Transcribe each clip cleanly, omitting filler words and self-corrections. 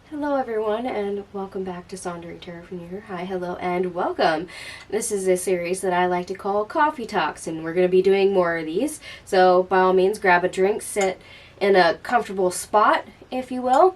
Hello everyone and welcome back to Sondering Tarot from here. Hi, hello, and welcome. This is a series that I like to call Coffee Talks, and we're going to be doing more of these. So by all means, grab a drink, sit in a comfortable spot, if you will,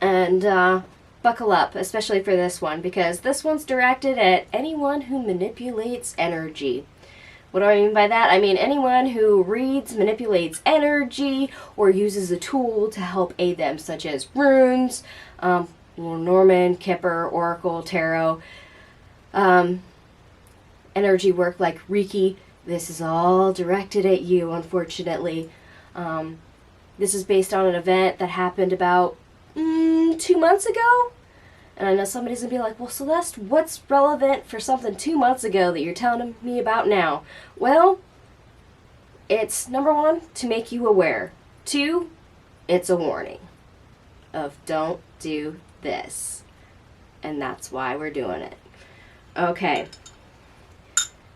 and buckle up, especially for this one, because this one's directed at anyone who manipulates energy. What do I mean by that? I mean anyone who reads, manipulates energy, or uses a tool to help aid them, such as runes, Norman, Kipper, Oracle, Tarot, energy work like Reiki. This is all directed at you, unfortunately. This is based on an event that happened about 2 months ago. And I know somebody's going to be like, well, Celeste, what's relevant for something 2 months ago that you're telling me about now? Well, it's, number one, to make you aware. Two, it's a warning of don't do this. And that's why we're doing it. Okay.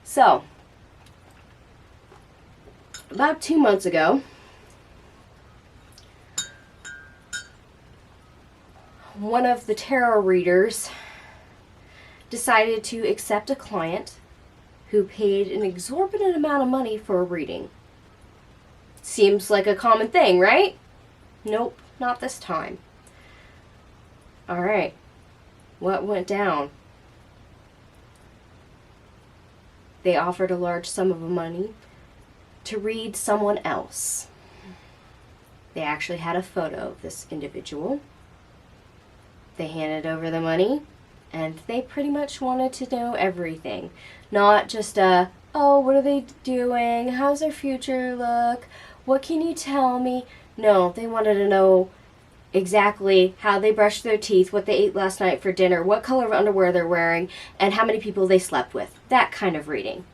So, about 2 months ago, one of the tarot readers decided to accept a client who paid an exorbitant amount of money for a reading. Seems like a common thing, right? Nope, not this time. Alright, what went down? They offered a large sum of money to read someone else. They actually had a photo of this individual. They handed over the money, and they pretty much wanted to know everything. Not just oh, what are they doing? How's their future look? What can you tell me? No, they wanted to know exactly how they brushed their teeth, what they ate last night for dinner, what color of underwear they're wearing, and how many people they slept with. That kind of reading.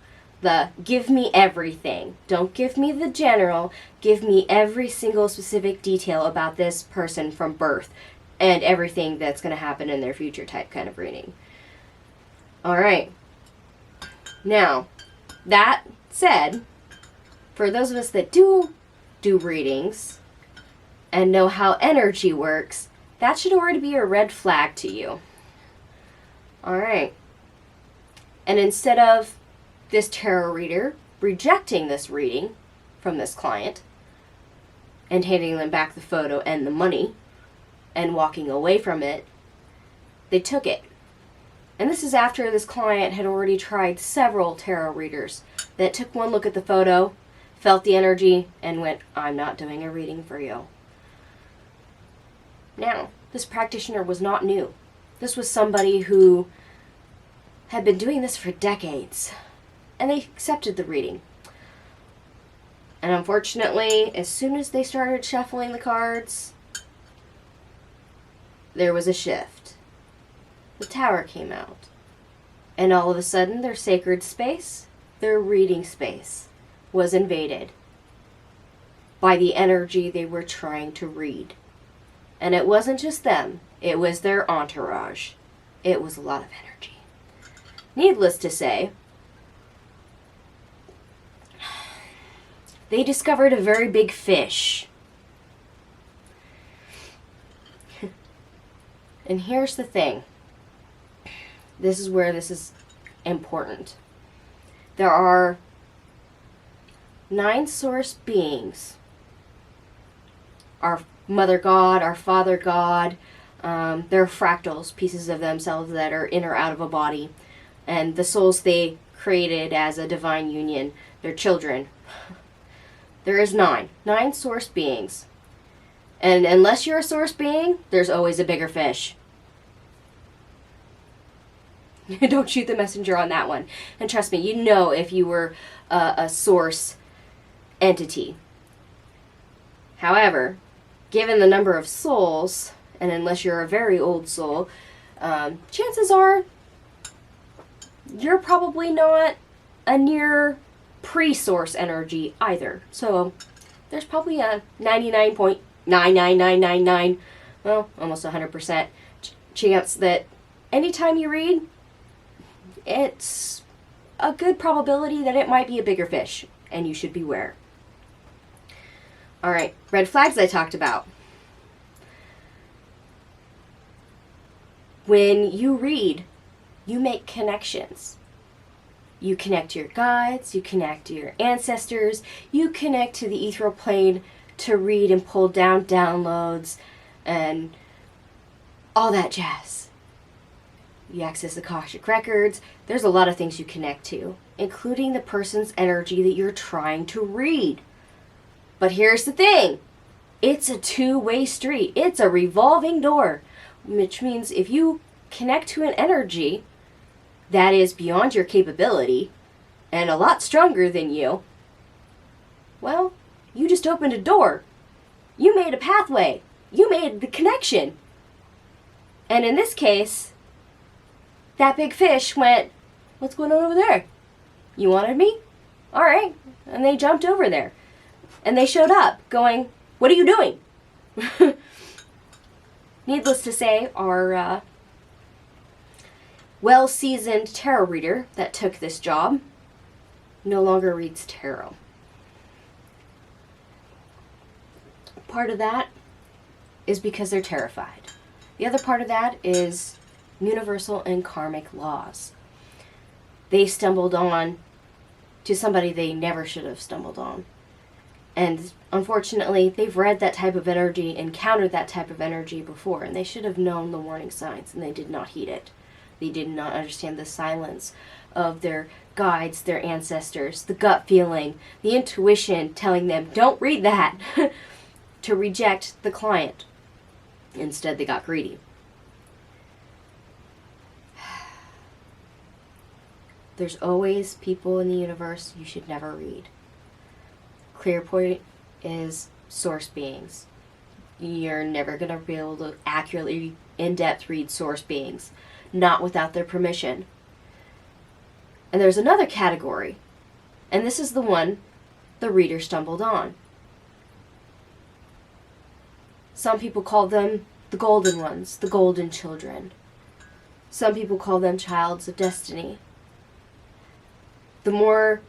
The give me everything. Don't give me the general. Give me every single specific detail about this person from birth and everything that's going to happen in their future type kind of reading. Alright. Now, that said, for those of us that do readings and know how energy works, that should already be a red flag to you. Alright. And instead of this tarot reader rejecting this reading from this client and handing them back the photo and the money, and walking away from it, they took it. And this is after this client had already tried several tarot readers that took one look at the photo, felt the energy, and went, I'm not doing a reading for you. Now, this practitioner was not new. This was somebody who had been doing this for decades, and they accepted the reading. And unfortunately, as soon as they started shuffling the cards, there was a shift. The Tower came out. And all of a sudden, their sacred space, their reading space, was invaded by the energy they were trying to read. And it wasn't just them. It was their entourage. It was a lot of energy. Needless to say, they discovered a very big fish. And here's the thing. This is where this is important. There are 9 source beings. Our Mother God, our Father God. They're fractals, pieces of themselves that are in or out of a body. And the souls they created as a divine union. They're children. There is 9. 9 source beings. And unless you're a source being, there's always a bigger fish. Don't shoot the messenger on that one. And trust me, you know if you were a source entity. However, given the number of souls, and unless you're a very old soul, chances are you're probably not a near pre-source energy either. So there's probably a 99.99999, well, almost 100% chance that anytime you read, it's a good probability that it might be a bigger fish, and you should beware. Alright, red flags I talked about. When you read, you make connections. You connect to your guides, you connect to your ancestors, you connect to the ethereal plane to read and pull down downloads and all that jazz. You access the Akashic records. There's a lot of things you connect to, including the person's energy that you're trying to read. But here's the thing. It's a two-way street. It's a revolving door, which means if you connect to an energy that is beyond your capability and a lot stronger than you, well, you just opened a door. You made a pathway. You made the connection. And in this case, that big fish went, "What's going on over there? You wanted me? All right." And they jumped over there. And they showed up going, "What are you doing?" Needless to say, our well-seasoned tarot reader that took this job no longer reads tarot. Part of that is because they're terrified. The other part of that is universal and karmic laws. They stumbled on to somebody they never should have stumbled on. And unfortunately, they've read that type of energy, encountered that type of energy before, and they should have known the warning signs, and they did not heed it. They did not understand the silence of their guides, their ancestors, the gut feeling, the intuition telling them, "Don't read that," to reject the client. Instead, they got greedy. There's always people in the universe you should never read. Clairvoyant is source beings. You're never going to be able to accurately, in-depth read source beings, not without their permission. And there's another category, and this is the one the reader stumbled on. Some people call them the golden ones, the golden children. Some people call them childs of destiny. The more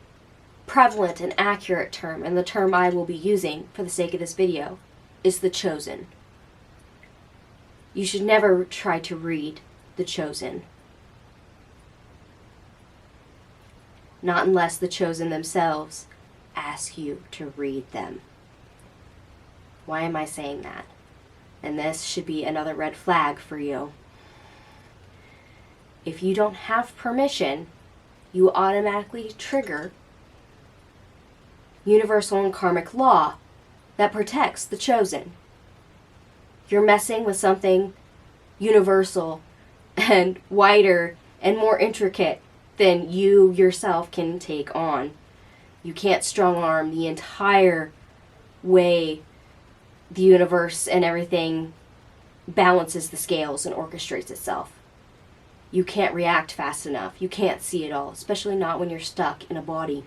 prevalent and accurate term, and the term I will be using for the sake of this video, is the chosen. You should never try to read the chosen. Not unless the chosen themselves ask you to read them. Why am I saying that? And this should be another red flag for you. If you don't have permission, you automatically trigger universal and karmic law that protects the chosen. You're messing with something universal and wider and more intricate than you yourself can take on. You can't strong arm the entire way the universe and everything balances the scales and orchestrates itself. You can't react fast enough. You can't see it all, especially not when you're stuck in a body.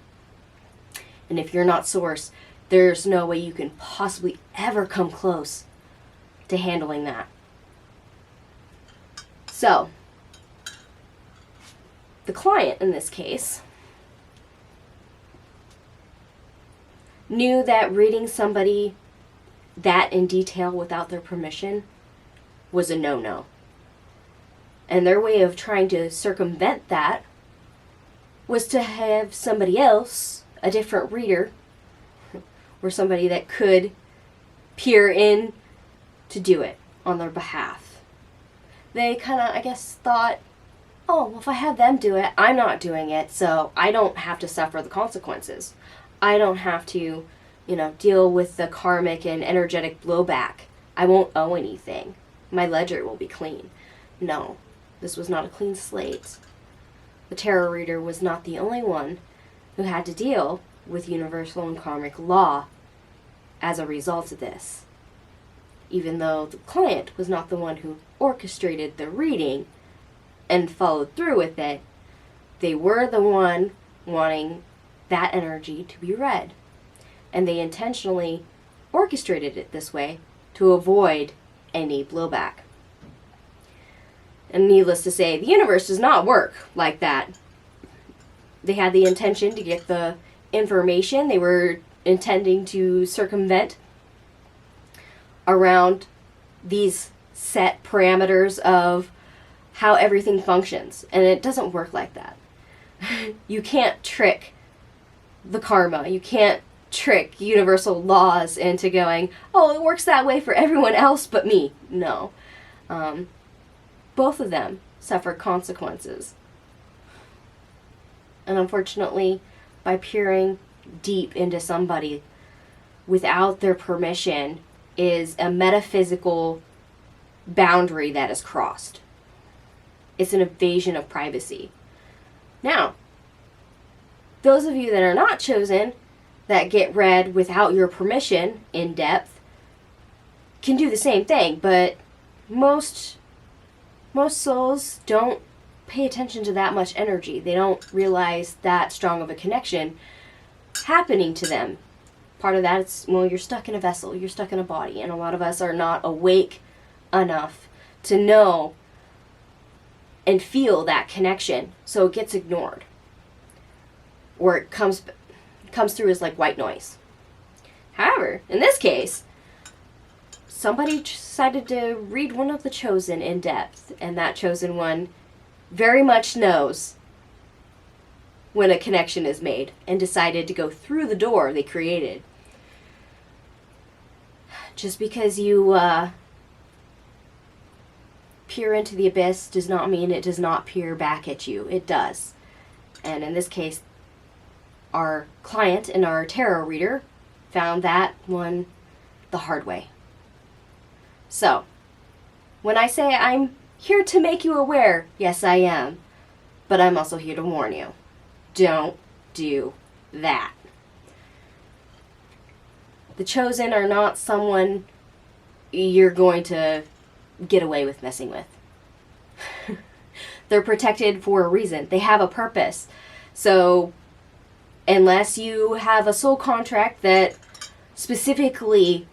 And if you're not source, there's no way you can possibly ever come close to handling that. So, the client in this case knew that reading somebody that in detail without their permission was a no-no. And their way of trying to circumvent that was to have somebody else, a different reader, or somebody that could peer in to do it on their behalf. They kind of, I guess, thought, oh, well, if I have them do it, I'm not doing it, so I don't have to suffer the consequences. I don't have to, deal with the karmic and energetic blowback. I won't owe anything. My ledger will be clean. No, this was not a clean slate. The tarot reader was not the only one who had to deal with universal and karmic law as a result of this. Even though the client was not the one who orchestrated the reading and followed through with it, they were the one wanting that energy to be read. And they intentionally orchestrated it this way to avoid any blowback. And needless to say, the universe does not work like that. They had the intention to get the information. They were intending to circumvent around these set parameters of how everything functions, and it doesn't work like that. You can't trick the karma. You can't trick universal laws into going, oh, it works that way for everyone else but me. No. Both of them suffer consequences. And unfortunately, by peering deep into somebody without their permission is a metaphysical boundary that is crossed. It's an invasion of privacy. Now, those of you that are not chosen, that get read without your permission in depth, can do the same thing, but most souls don't pay attention to that much energy. They don't realize that strong of a connection happening to them. Part of that is, well, you're stuck in a vessel, you're stuck in a body, and a lot of us are not awake enough to know and feel that connection, so it gets ignored. Or it comes through as like white noise. However, in this case, somebody decided to read one of the chosen in depth, and that chosen one very much knows when a connection is made and decided to go through the door they created. Just because you peer into the abyss does not mean it does not peer back at you. It does. And in this case, our client and our tarot reader found that one the hard way. So, when I say I'm here to make you aware, yes I am, but I'm also here to warn you. Don't do that. The chosen are not someone you're going to get away with messing with. They're protected for a reason. They have a purpose. So, unless you have a soul contract that specifically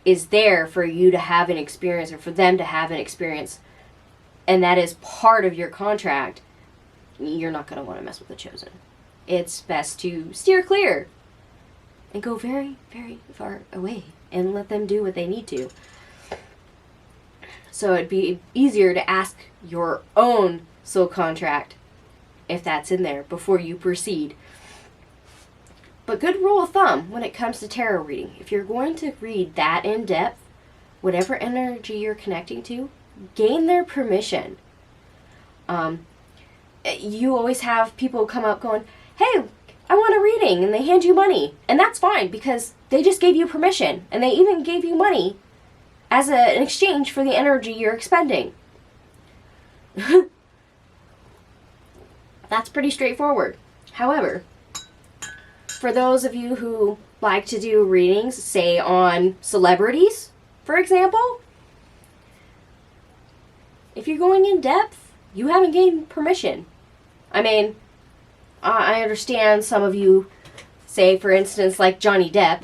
is there for you to have an experience or for them to have an experience, and that is part of your contract, you're not going to want to mess with the chosen. It's best to steer clear and go very, very far away and let them do what they need to. So it'd be easier to ask your own soul contract if that's in there before you proceed. But good rule of thumb when it comes to tarot reading, if you're going to read that in depth, whatever energy you're connecting to, gain their permission. You always have people come up going, hey, I want a reading, and they hand you money. And that's fine because they just gave you permission, and they even gave you money as an exchange for the energy you're expending. That's pretty straightforward. However, for those of you who like to do readings, say on celebrities, for example, if you're going in depth, you haven't gained permission. I mean, I understand some of you say, for instance, like Johnny Depp.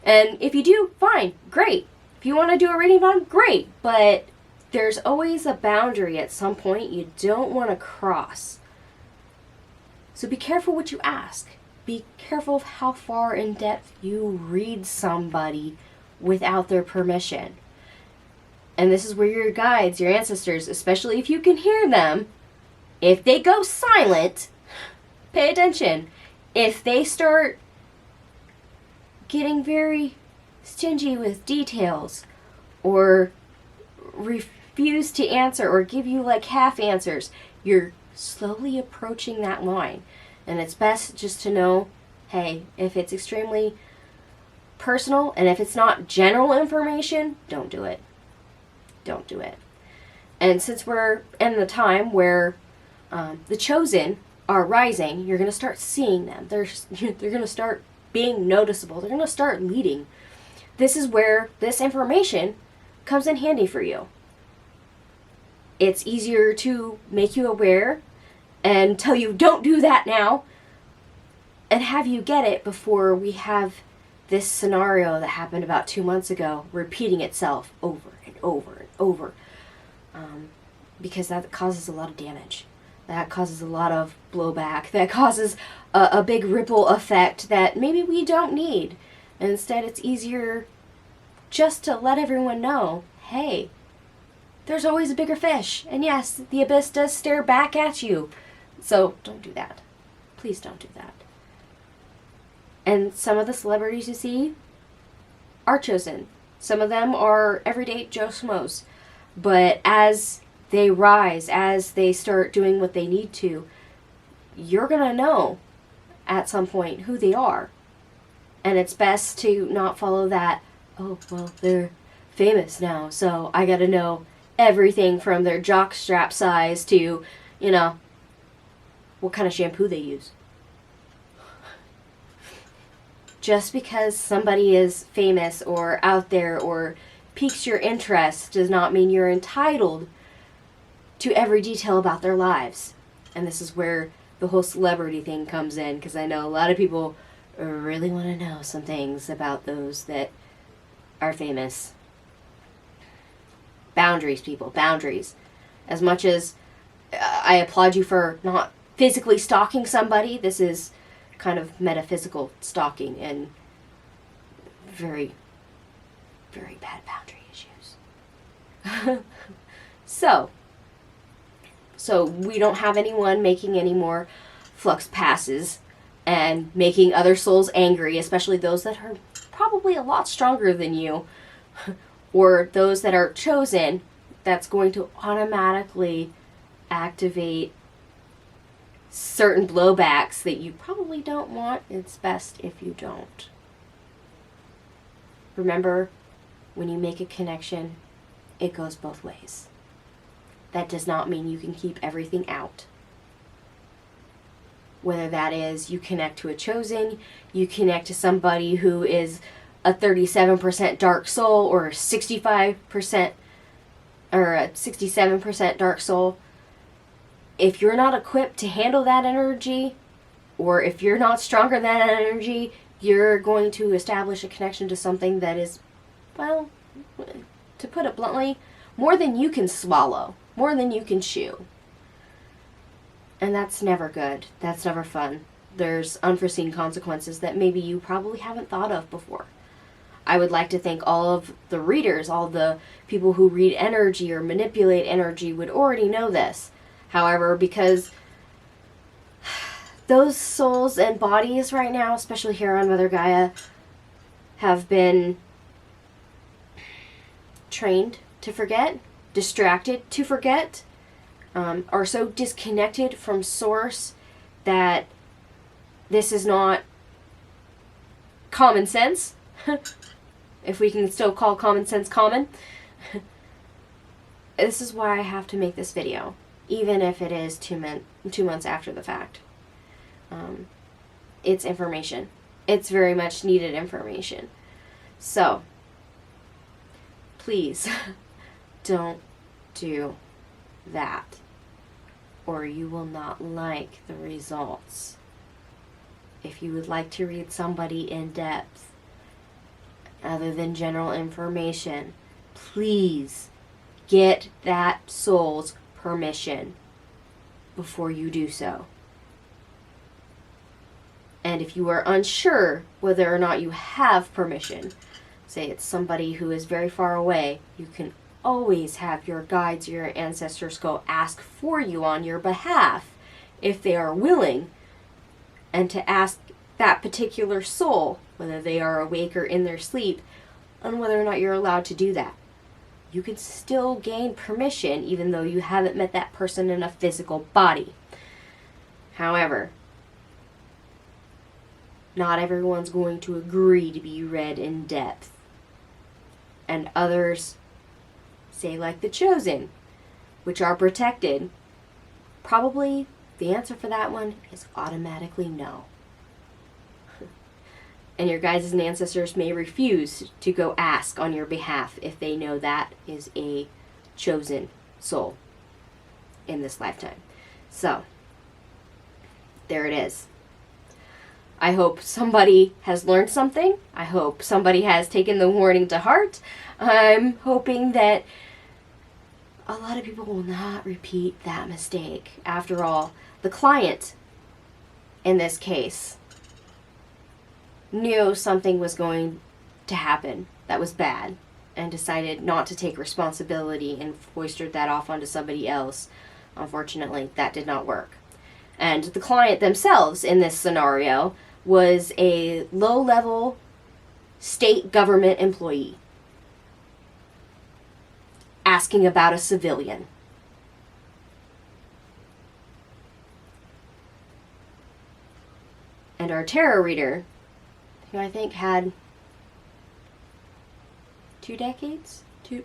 And if you do, fine, great. If you want to do a reading on him, great. But there's always a boundary at some point you don't want to cross. So be careful what you ask. Be careful of how far in depth you read somebody without their permission. And this is where your guides, your ancestors, especially if you can hear them, if they go silent, pay attention. If they start getting very stingy with details or refuse to answer or give you like half answers, you're slowly approaching that line. And it's best just to know, hey, if it's extremely personal and if it's not general information, don't do it. Don't do it. And since we're in the time where the chosen are rising, you're going to start seeing them. They're going to start being noticeable. They're going to start leading. This is where this information comes in handy for you. It's easier to make you aware and tell you don't do that now and have you get it before we have this scenario that happened about 2 months ago repeating itself over and over and over, because that causes a lot of damage. That causes a lot of blowback. That causes a big ripple effect that maybe we don't need. And instead, it's easier just to let everyone know, hey, there's always a bigger fish. And yes, the abyss does stare back at you. So don't do that. Please don't do that. And some of the celebrities you see are chosen. Some of them are everyday Joe Schmoes. But as they rise, as they start doing what they need to, you're going to know at some point who they are. And it's best to not follow that, oh, well, they're famous now, so I got to know everything from their jockstrap size to, you know, what kind of shampoo they use. Just because somebody is famous or out there or piques your interest does not mean you're entitled to every detail about their lives. And this is where the whole celebrity thing comes in, because I know a lot of people really want to know some things about those that are famous. Boundaries, people, boundaries. As much as I applaud you for not physically stalking somebody, this is kind of metaphysical stalking and very, very bad boundary issues. So we don't have anyone making any more flux passes and making other souls angry, especially those that are probably a lot stronger than you, or those that are chosen, that's going to automatically activate certain blowbacks that you probably don't want. It's best if you don't. Remember, when you make a connection, it goes both ways. That does not mean you can keep everything out. Whether that is you connect to a chosen, you connect to somebody who is a 37% dark soul or a 65% or a 67% dark soul. If you're not equipped to handle that energy, or if you're not stronger than that energy, you're going to establish a connection to something that is, well, to put it bluntly, more than you can swallow, more than you can chew. And that's never good. That's never fun. There's unforeseen consequences that maybe you probably haven't thought of before. I would like to think all of the readers, all the people who read energy or manipulate energy would already know this. However, because those souls and bodies right now, especially here on Mother Gaia, have been trained to forget, distracted to forget, are so disconnected from source that this is not common sense, if we can still call common sense common. This is why I have to make this video, even if it is 2 months after the fact. It's information. It's very much needed information. So, please, don't do that, or you will not like the results. If you would like to read somebody in depth, other than general information, please get that soul's permission before you do so. And if you are unsure whether or not you have permission, say it's somebody who is very far away, you can always have your guides, your ancestors go ask for you on your behalf if they are willing, and to ask that particular soul, whether they are awake or in their sleep, on whether or not you're allowed to do that. You can still gain permission even though you haven't met that person in a physical body. However, not everyone's going to agree to be read in depth. And others, say like the chosen, which are protected, probably the answer for that one is automatically no. And your guides and ancestors may refuse to go ask on your behalf if they know that is a chosen soul in this lifetime. So, there it is. I hope somebody has learned something. I hope somebody has taken the warning to heart. I'm hoping that a lot of people will not repeat that mistake. After all, the client in this case knew something was going to happen that was bad. and decided not to take responsibility and foisted that off onto somebody else. Unfortunately, that did not work. And the client themselves in this scenario was a low-level state government employee asking about a civilian. And our tarot reader, who I think had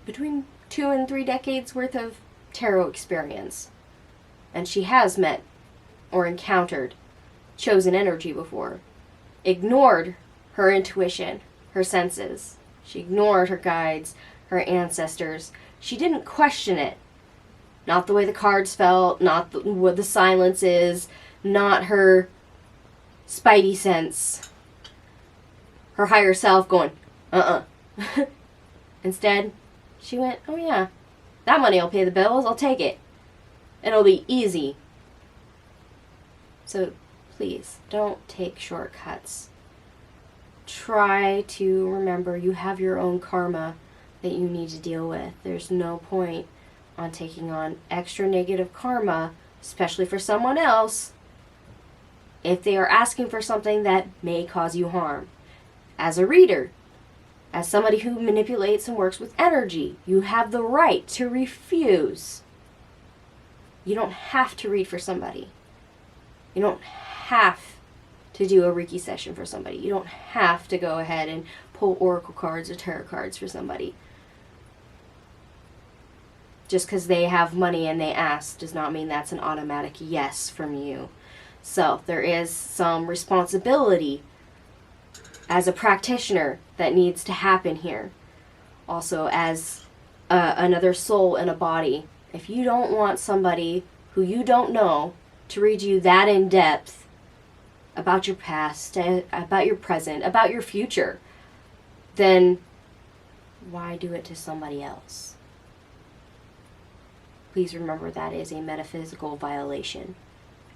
between 2 and 3 decades worth of tarot experience. And she has met or encountered chosen energy before. Ignored her intuition, her senses. She ignored her guides, her ancestors. She didn't question it. Not the way the cards felt, not what the silence is, not her spidey sense. Her higher self going, Instead, she went, oh yeah, that money will pay the bills, I'll take it. It'll be easy. So please, don't take shortcuts. Try to remember you have your own karma that you need to deal with. There's no point on taking on extra negative karma, especially for someone else, if they are asking for something that may cause you harm. As a reader, as somebody who manipulates and works with energy, you have the right to refuse. You don't have to read for somebody. You don't have to do a Reiki session for somebody. You don't have to go ahead and pull oracle cards or tarot cards for somebody. Just because they have money and they ask does not mean that's an automatic yes from you. So there is some responsibility as a practitioner that needs to happen here. Also, as another soul in a body, if you don't want somebody who you don't know to read you that in depth about your past, about your present, about your future, then why do it to somebody else? Please remember that is a metaphysical violation.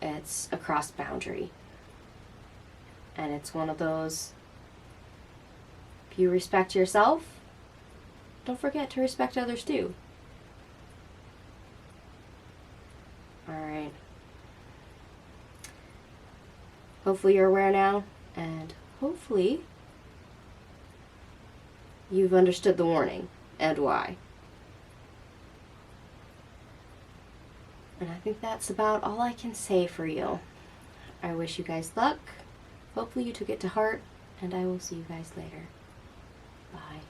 It's a cross boundary. And it's one of those, if you respect yourself, don't forget to respect others too. Alright. Hopefully you're aware now, and hopefully you've understood the warning and why. And I think that's about all I can say for you. I wish you guys luck. Hopefully you took it to heart, and I will see you guys later. Bye.